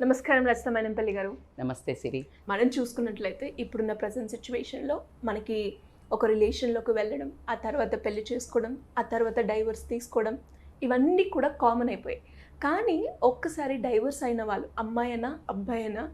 నమస్కారం రచిత మైనంపల్లి గారు. నమస్తే సిరి. మనం చూసుకున్నట్లయితే ఇప్పుడున్న ప్రజెంట్ సిచ్యువేషన్లో మనకి ఒక రిలేషన్లోకి వెళ్ళడం, ఆ తర్వాత పెళ్లి చేసుకోవడం, ఆ తర్వాత డైవర్స్ తీసుకోవడం, ఇవన్నీ కూడా కామన్ అయిపోయాయి. కానీ ఒక్కసారి డైవర్స్ అయిన వాళ్ళు, అమ్మాయి అయినా అబ్బాయి అయినా,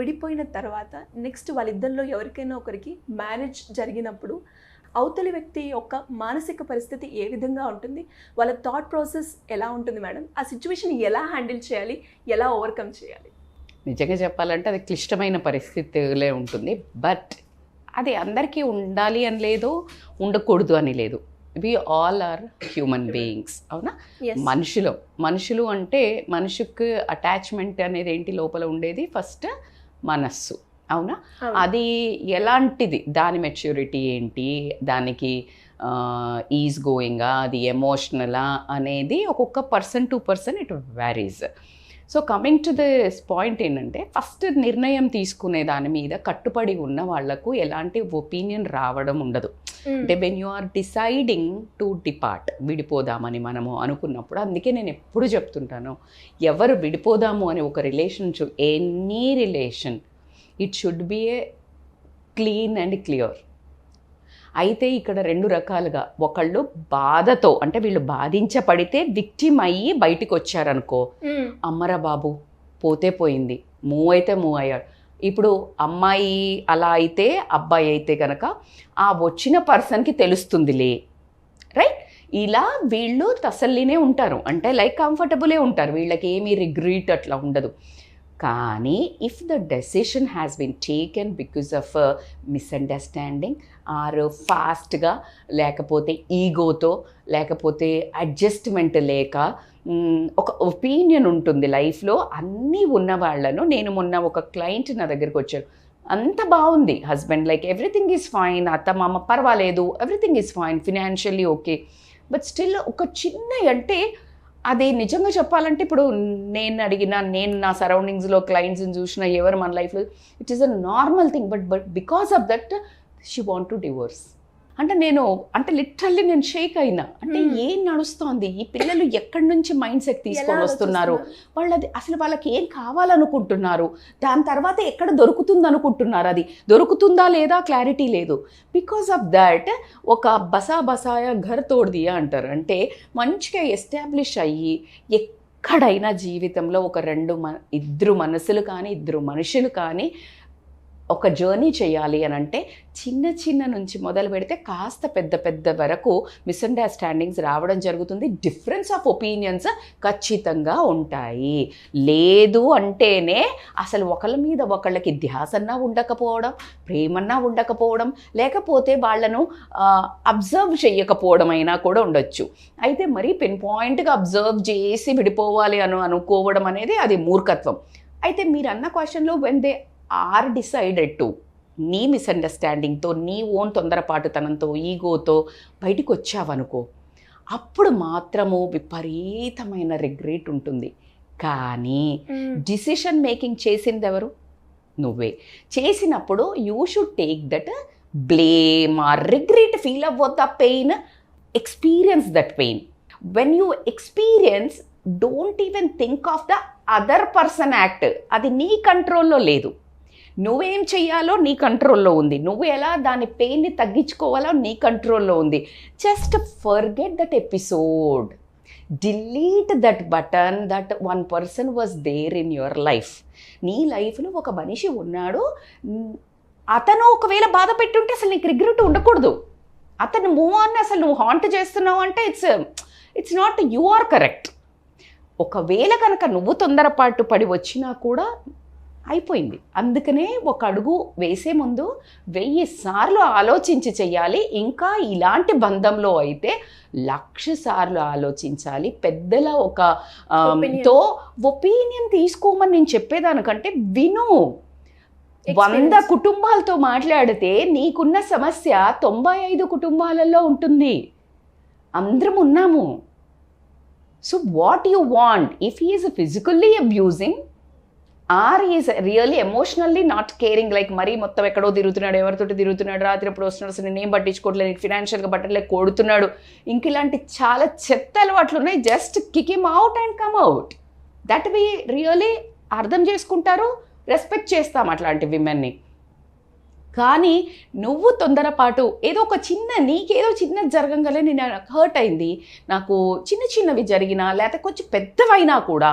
విడిపోయిన తర్వాత నెక్స్ట్ వాళ్ళిద్దరిలో ఎవరికైనా ఒకరికి మ్యారేజ్ జరిగినప్పుడు అవతలి వ్యక్తి యొక్క మానసిక పరిస్థితి ఏ విధంగా ఉంటుంది, వాళ్ళ థాట్ ప్రాసెస్ ఎలా ఉంటుంది మేడం, ఆ సిచ్యువేషన్ ఎలా హ్యాండిల్ చేయాలి, ఎలా ఓవర్కమ్ చేయాలి? నిజంగా చెప్పాలంటే అది క్లిష్టమైన పరిస్థితులే ఉంటుంది. బట్ అది అందరికీ ఉండాలి అని లేదు, ఉండకూడదు అని లేదు. We all are human beings. అవునా? మనుషులు అంటే మనిషికి అటాచ్మెంట్ అనేది ఏంటి లోపల ఉండేది? ఫస్ట్ మనస్సు. అవునా? అది ఎలాంటిది, దాని మెచ్యూరిటీ ఏంటి, దానికి ఈజ్ గోయింగా, అది ఎమోషనలా అనేది ఒక్కొక్క person to person it varies. So coming to this point ఏంటంటే, ఫస్ట్ నిర్ణయం తీసుకునే దాని మీద కట్టుబడి ఉన్న వాళ్లకు ఎలాంటి ఒపీనియన్ రావడం ఉండదు. అంటే when you are deciding to depart, విడిపోదామని మనము అనుకున్నప్పుడు, అందుకే నేను ఎప్పుడు చెప్తుంటాను, ఎవరు విడిపోదాము అని ఒక relationship, any relation, it should be A clean and clear. అయితే ఇక్కడ రెండు రకాలుగా, ఒకళ్ళు బాధతో, అంటే వీళ్ళు బాధించబడితే విక్టిమ్ అయ్యి బయటికి వచ్చారనుకో, అమ్మరా బాబు పోతే పోయింది, మూవ్ అయితే మూవ్ అయ్యాడు. ఇప్పుడు అమ్మాయి అలా అయితే, అబ్బాయి అయితే కనుక ఆ వచ్చిన పర్సన్కి తెలుస్తుందిలే, రైట్? ఇలా వీళ్ళు తసల్లినే ఉంటారు, అంటే లైక్ కంఫర్టబులే ఉంటారు, వీళ్ళకి ఏమీ రిగ్రెట్ అట్లా ఉండదు. కానీ if the decision has been taken because of misunderstanding, or ఫాస్ట్గా, లేకపోతే ఈగోతో, లేకపోతే అడ్జస్ట్మెంట్ లేక, ఒక ఒపీనియన్ ఉంటుంది లైఫ్లో అన్నీ ఉన్న వాళ్ళను. నేను మొన్న ఒక క్లయింట్ నా దగ్గరికి వచ్చారు, అంత బాగుంది husband, like everything is fine, అత్త మామ పర్వాలేదు, everything is fine, financially okay, but still ఒక చిన్న, అంటే అది నిజంగా చెప్పాలంటే ఇప్పుడు నేను నా సరౌండింగ్స్లో క్లయింట్స్ని చూసిన, ఎవరు మన లైఫ్లో, it is a normal thing, but because of that she want to divorce. అంటే లిటరల్లీ నేను షేక్ అయినా, అంటే ఏం నడుస్తోంది, ఈ పిల్లలు ఎక్కడి నుంచి మైండ్ సెట్ తీసుకొని వస్తున్నారు, వాళ్ళది అసలు వాళ్ళకి ఏం కావాలనుకుంటున్నారు, దాని తర్వాత ఎక్కడ దొరుకుతుంది అనుకుంటున్నారు, అది దొరుకుతుందా లేదా క్లారిటీ లేదు. బికాస్ ఆఫ్ దాట్ ఒక బసాయ ఘర్ తోడ్ దియా అంటారు, అంటే మంచిగా ఎస్టాబ్లిష్ అయ్యి ఎక్కడైనా జీవితంలో ఒక ఇద్దరు మనసులు కానీ, ఇద్దరు మనుషులు కానీ ఒక జర్నీ చేయాలి అని అంటే, చిన్న నుంచి మొదలు పెడితే కాస్త పెద్ద వరకు మిస్అండర్స్టాండింగ్స్ రావడం జరుగుతుంది. డిఫరెన్స్ ఆఫ్ ఒపీనియన్స్ ఖచ్చితంగా ఉంటాయి. లేదు అంటేనే అసలు ఒకళ్ళ మీద ఒకళ్ళకి ధ్యాసన్నా ఉండకపోవడం, ప్రేమన్నా ఉండకపోవడం, లేకపోతే వాళ్ళను అబ్జర్వ్ చేయకపోవడం అయినా కూడా ఉండొచ్చు. అయితే మరీ పిన్ పాయింట్గా అబ్జర్వ్ చేసి విడిపోవాలి అనుకోవడం అనేది అది మూర్ఖత్వం. అయితే మీరు అన్న క్వశ్చన్లో, when they are decided to, నీ మిస్అండర్స్టాండింగ్తో, నీ ఓన్ తొందరపాటుతనంతో, ఈగోతో బయటికి వచ్చావనుకో, అప్పుడు మాత్రము విపరీతమైన రిగ్రెట్ ఉంటుంది. కానీ డిసిషన్ మేకింగ్ చేసింది ఎవరు? నువ్వే. చేసినప్పుడు you should take that blame or regret, feel అవ్వద్దు ఆ pain, experience that pain. When you experience, don't even think of the other person act. అది నీ కంట్రోల్లో లేదు. నువ్వేం చెయ్యాలో నీ కంట్రోల్లో ఉంది, నువ్వు ఎలా దాని పెయిన్ని తగ్గించుకోవాలో నీ కంట్రోల్లో ఉంది. Just forget that episode, delete that button, that one person was there in your life. నీ లైఫ్లో ఒక మనిషి ఉన్నాడు, అతను ఒకవేళ బాధ పెట్టుంటే అసలు నీకు రిగ్రెట్ ఉండకూడదు. అతను మూవ్ ఆన్, అసలు నువ్వు హాంట్ చేస్తున్నావు అంటే it's not you are correct. ఒకవేళ కనుక నువ్వు తొందరపాటు పడి వచ్చినా కూడా అయిపోయింది. అందుకనే ఒక అడుగు వేసే ముందు 1000 సార్లు ఆలోచించి చెయ్యాలి. ఇంకా ఇలాంటి బంధంలో అయితే 1,00,000 సార్లు ఆలోచించాలి. పెద్దల ఒక ఒపీనియన్ తీసుకోమని నేను చెప్పేదానికంటే విను. 100 కుటుంబాలతో మాట్లాడితే నీకున్న సమస్య 95 కుటుంబాలలో ఉంటుంది. అందరం ఉన్నాము. So what you want? If he is physically abusing, or is really emotionally not caring, like మరీ మొత్తం ఎక్కడో తిరుగుతున్నాడు, ఎవరితోటి తిరుగుతున్నాడు, రాత్రి ఎప్పుడు వస్తున్నాడు, అసలు నేనేం పట్టించుకోవట్లేదు, నీకు ఫినాన్షియల్గా బట్టలే కొడుతున్నాడు, ఇంక ఇలాంటి చాలా చెత్త అలవాట్లు ఉన్నాయి. Just kick him out and come out. That way really అర్థం చేసుకుంటారు, రెస్పెక్ట్ చేస్తాం అట్లాంటి విమెన్ని. కానీ నువ్వు తొందరపాటు ఏదో ఒక నీకేదో చిన్నది జరగంగానే నేను హర్ట్ అయింది, నాకు చిన్నవి జరిగినా లేకపోతే కొంచెం పెద్దవైనా కూడా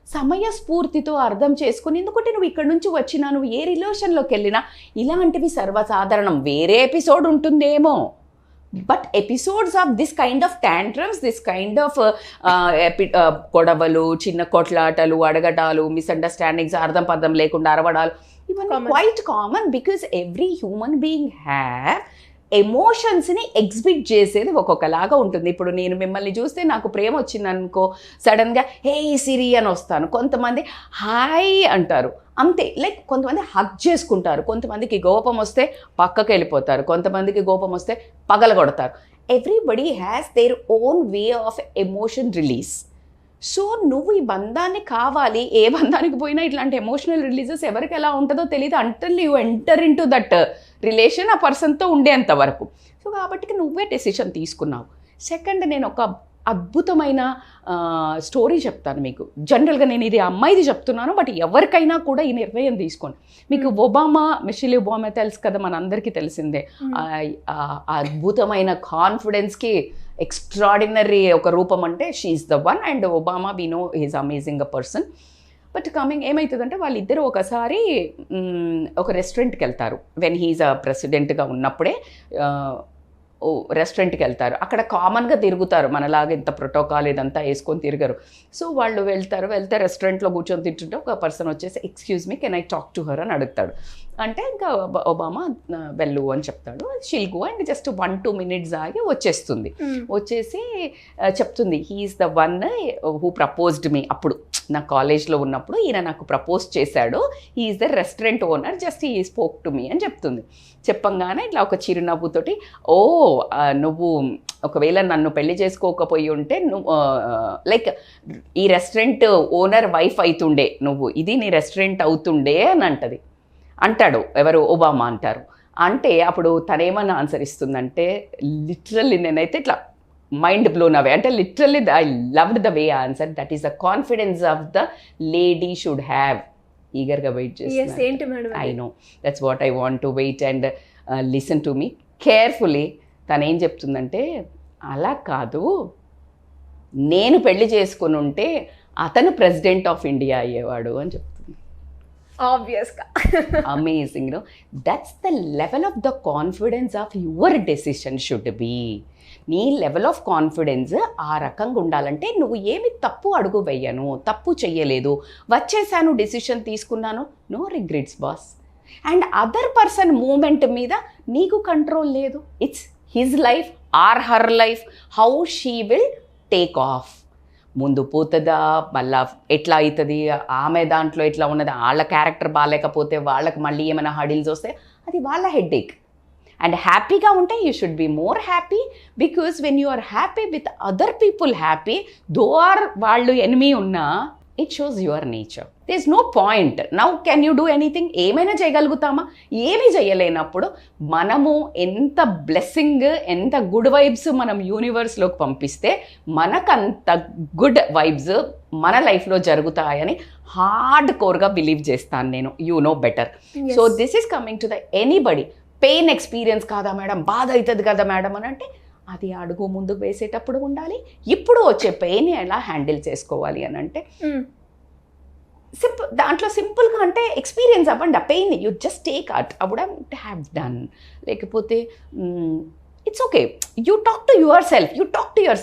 సమయస్ఫూర్తితో అర్థం చేసుకుని, ఎందుకంటే నువ్వు ఇక్కడ నుంచి వచ్చినా, నువ్వు ఏ రిలేషన్లోకి వెళ్ళినా ఇలాంటివి సర్వసాధారణం. వేరే ఎపిసోడ్ ఉంటుందేమో, but episodes of this kind of tantrums, this kind of గొడవలు, చిన్న కొట్లాటలు, అడగటాలు, మిస్అండర్స్టాండింగ్స్, అర్థం పర్థం లేకుండా అరవడాలు, ఇవన్నీ quite common. Because every human being have ఎమోషన్స్ని ఎగ్జిబిట్ చేసేది ఒక్కొక్కలాగా ఉంటుంది. ఇప్పుడు నేను మిమ్మల్ని చూస్తే నాకు ప్రేమ వచ్చిందనుకో, సడన్గా హే సిరి అని వస్తాను. కొంతమంది హాయ్ అంటారు అంతే, లైక్ కొంతమంది హగ్ చేసుకుంటారు. కొంతమందికి కోపం వస్తే పక్కకి వెళ్ళిపోతారు. కొంతమందికి కోపం వస్తే పగలగొడతారు. Everybody has their own way of emotion release. So నువ్వు ఈ బంధాన్ని కావాలి, ఏ బంధానికి పోయినా ఇట్లాంటి ఎమోషనల్ రిలీజెస్ ఎవరికి ఎలా ఉంటుందో తెలియదు until you enter in to that relation ఆ పర్సన్తో ఉండేంత వరకు. సో కాబట్టి నువ్వే డెసిషన్ తీసుకున్నావు. సెకండ్, నేను ఒక అద్భుతమైన స్టోరీ చెప్తాను మీకు. జనరల్గా నేను ఇది అమ్మాయిది చెప్తున్నాను, బట్ ఎవరికైనా కూడా ఈ నిర్ణయం తీసుకోండి. మీకు మిషెల్ ఒబామా తెలుసు కదా, మనందరికీ తెలిసిందే. అద్భుతమైన కాన్ఫిడెన్స్కి ఎక్స్ట్రాడినరీ ఒక రూపం అంటే she's the one. And Obama we know he's amazing a person. But coming ఏమవుతుందంటే వాళ్ళిద్దరూ ఒకసారి ఒక రెస్టారెంట్కి వెళ్తారు. వెన్ హీజ్ ప్రెసిడెంట్గా ఉన్నప్పుడే రెస్టారెంట్కి వెళ్తారు. అక్కడ కామన్గా తిరుగుతారు, మనలాగా ఇంత ప్రోటోకాల్ ఇదంతా వేసుకొని తిరగరు. సో వాళ్ళు వెళ్తే రెస్టారెంట్లో కూర్చొని తింటుంటే ఒక పర్సన్ వచ్చేసి excuse me can I talk to her అని అడుగుతాడు. అంటే ఇంకా ఒబామా వెళ్ళు అని చెప్తాడు. She'll go and just 1-2 minutes ఆగి వచ్చేస్తుంది. వచ్చేసి చెప్తుంది he's the one who proposed me. అప్పుడు నా కాలేజ్లో ఉన్నప్పుడు ఈయన నాకు ప్రపోజ్ చేశాడు, he's the restaurant owner, just he spoke to me అని చెప్తుంది. చెప్పంగానే ఇట్లా ఒక చిరునవ్వుతోటి, ఓ నువ్వు ఒకవేళ నన్ను పెళ్లి చేసుకోకపోయి ఉంటే నువ్వు లైక్ ఈ రెస్టారెంట్ ఓనర్ వైఫ్ అవుతుండే, నువ్వు ఇది నీ రెస్టారెంట్ అవుతుండే అని అంటాడు. ఎవరు? ఒబామా అంటారు. అంటే అప్పుడు తనేమన్నా ఆన్సర్ ఇస్తుందంటే, లిటరల్లీ నేనైతే ఇట్లా మైండ్ బ్లోన్ అవే. అంటే literally I loved the way answer. That is the confidence of the lady should have. ఈగర్గా వెయిట్ చేస్తాను. I know that's what I want to wait and listen to me carefully. తను ఏం చెప్తుందంటే, అలా కాదు, నేను పెళ్లి చేసుకుని ఉంటే అతను ప్రెసిడెంట్ ఆఫ్ ఇండియా అయ్యేవాడు అని చెప్తుంది. ఆబ్వియస్గా amazing. No that's the level of the confidence of your decision should be. నీ లెవెల్ ఆఫ్ కాన్ఫిడెన్స్ ఆ రకంగా ఉండాలంటే నువ్వు ఏమి తప్పు అడుగు వెయ్యను, తప్పు చెయ్యలేదు, వచ్చేసాను, డెసిషన్ తీసుకున్నాను, no regrets boss. And other person moment మీద నీకు కంట్రోల్ లేదు. It's his life or her life, how she will take off. ముందు పోతుందా, మళ్ళా ఎట్లా అవుతుంది, ఆమె దాంట్లో ఎట్లా ఉన్నది, వాళ్ళ క్యారెక్టర్ బాగాలేకపోతే వాళ్ళకి మళ్ళీ ఏమైనా హడిల్స్ వస్తే అది వాళ్ళ హెడ్ఏక్. అండ్ హ్యాపీగా ఉంటే you should be more happy, because when you are happy with other people happy, though or వాళ్ళు ఎనిమీ ఉన్నా, it shows your nature. There is no point. Now can you do anything? ఏమైనా చేయగలుగుతామా? ఏమీ చేయలేనప్పుడు మనము ఎంత బ్లెస్సింగ్, ఎంత good vibes మనం యూనివర్స్లోకి పంపిస్తే మనకంత గుడ్ వైబ్స్ మన లైఫ్లో జరుగుతాయని హార్డ్ కోర్గా బిలీవ్ చేస్తాను నేను. You know better. So this is coming to the anybody. Pain experience కాదా మేడం, బాధ అవుతుంది కదా మేడం అని అంటే, అది అడుగు ముందుకు వేసేటప్పుడు ఉండాలి. ఇప్పుడు వచ్చే పెయిన్ ఎలా హ్యాండిల్ చేసుకోవాలి అని అంటే దాంట్లో సింపుల్గా అంటే ఎక్స్పీరియన్స్ అవ్వండి. ఆ pain you just take out. I would have done. లేకపోతే it's okay, you talk to your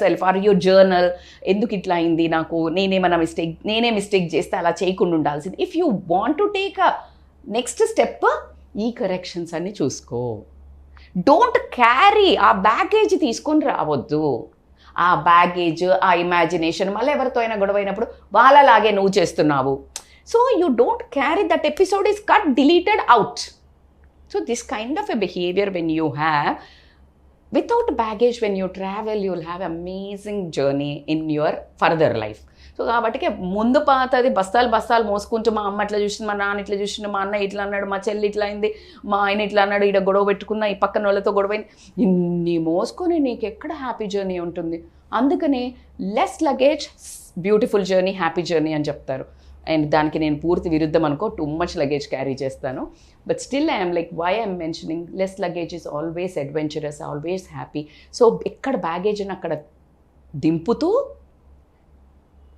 self or your journal. ఎందుకు ఇట్లా అయింది నాకు, నేనే మిస్టేక్ చేస్తే అలా చేయకుండా ఉండాల్సింది. If you want to take a next step, ఈ కరెక్షన్స్ అన్ని చూసుకో. డోంట్ క్యారీ ఆ బ్యాగేజ్ తీసుకొని రావద్దు. ఆ బ్యాగేజ్, ఆ ఇమాజినేషన్, మళ్ళీ ఎవరితో అయినా గొడవ అయినప్పుడు వాళ్ళలాగే నువ్వు చేస్తున్నావు. So you don't carry that episode is cut, deleted out. So this kind of a behaviour when you have without baggage, when you travel, you will have amazing journey in your further life. So కాబట్టి ముందు పాతది బస్తాలు మోసుకుంటూ, మా అమ్మ ఇట్లా చూసింది, మా నాన్న ఇట్లా చూసిండు, మా అన్న ఇట్లా అన్నాడు, మా చెల్లి ఇట్లా అయింది, మా ఆయన ఇట్లా అన్నాడు, ఇక్కడ గొడవ పెట్టుకున్నా, ఈ పక్కన వాళ్ళతో గొడవైంది, ఇన్ని మోసుకొని నీకు ఎక్కడ హ్యాపీ జర్నీ ఉంటుంది? అందుకనే less luggage, beautiful journey, happy journey అని చెప్తారు. అండ్ దానికి నేను పూర్తి విరుద్ధం అనుకో, టూ మచ్ లగేజ్ క్యారీ చేస్తాను. But still I'm like why I'm mentioning less luggage is always adventurous, always happy. So ఎక్కడ బ్యాగేజ్ అని అక్కడ దింపుతూ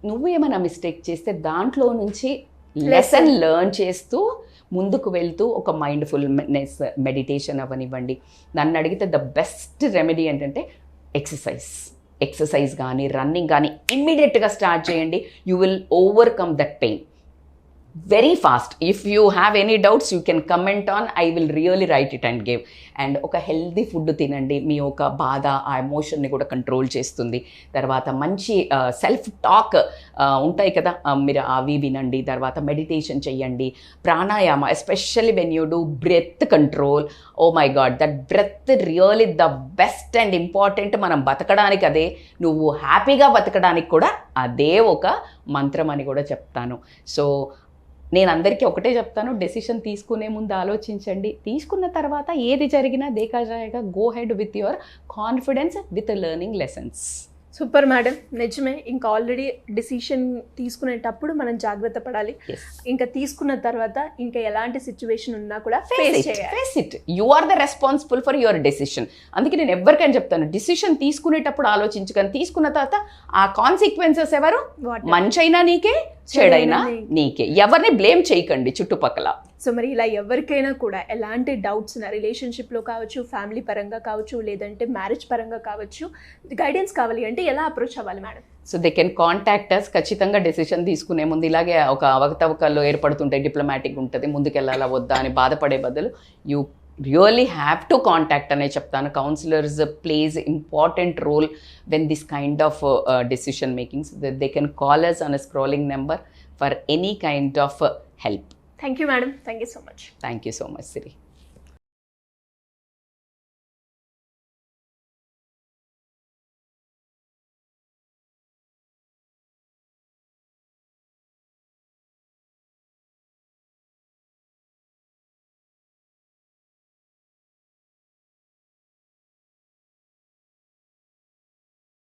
నువ్వు ఏమైనా మిస్టేక్ చేస్తే దాంట్లో నుంచి లెసన్ లెర్న్ చేస్తూ ముందుకు వెళ్తూ ఒక మైండ్ఫుల్నెస్ మెడిటేషన్ అవనివ్వండి. నన్ను అడిగితే ద బెస్ట్ రెమెడీ ఏంటంటే ఎక్సర్సైజ్ కానీ రన్నింగ్ కానీ ఇమ్మీడియట్గా స్టార్ట్ చేయండి. You will overcome that pain very fast. If you have any doubts you can comment on, I will really right it and give. And ఒక healthy food తినండి, మీ ఒక బాధ ఆ ఎమోషన్ని కూడా కంట్రోల్ చేస్తుంది. తర్వాత మంచి సెల్ఫ్ టాక్ ఉంటాయి కదా, మీరు అవి వినండి. తర్వాత మెడిటేషన్ చెయ్యండి, pranayama, especially when you do breath control. Oh my God, that breath really the best and important. మనం బతకడానికి అదే, నువ్వు హ్యాపీగా బతకడానికి కూడా అదే ఒక మంత్రం అని కూడా చెప్తాను. సో నేను అందరికీ ఒకటే చెప్తాను, డెసిషన్ తీసుకునే ముందు ఆలోచించండి. తీసుకున్న తర్వాత ఏది జరిగినా దేకా జాయేగా, go head with your confidence with learning lessons. Super madam, నిజమే. ఇంకా ఆల్రెడీ డిసిషన్ తీసుకునేటప్పుడు మనం జాగ్రత్త పడాలి. ఇంకా తీసుకున్న తర్వాత ఇంకా ఎలాంటి సిచ్యువేషన్ ఉన్నా కూడా face it. You are the responsible for your decision. అందుకే నేను ఎవరికైనా చెప్తాను, డిసిషన్ తీసుకునేటప్పుడు ఆలోచించు, కానీ తీసుకున్న తర్వాత ఆ కాన్సిక్వెన్సెస్ ఎవరు, మంచైనా నీకే చెడైనా నీకే. ఎవరిని బ్లేమ్ చేయకండి చుట్టుపక్కల. సో మరి ఇలా ఎవరికైనా కూడా ఎలాంటి డౌట్స్ ఉన్న రిలేషన్షిప్లో కావచ్చు, ఫ్యామిలీ పరంగా కావచ్చు, లేదంటే మ్యారేజ్ పరంగా కావచ్చు, గైడెన్స్ కావాలి అంటే ఎలా అప్రోచ్ అవ్వాలి madam? So they can contact us. ఖచ్చితంగా డెసిషన్ తీసుకునే ముందు ఇలాగే ఒక అవకతవకలు ఏర్పడుతుంటాయి, డిప్లొమాటిక్ ఉంటుంది, ముందుకెళ్ళాలా వద్దా అని బాధపడే బదులు you really have to contact అనే చెప్తాను. Counsellors plays important role when this kind of decision makings. They can call us on a scrolling number for any kind of help. Thank you, madam. Thank you so much. Thank you so much, Siri.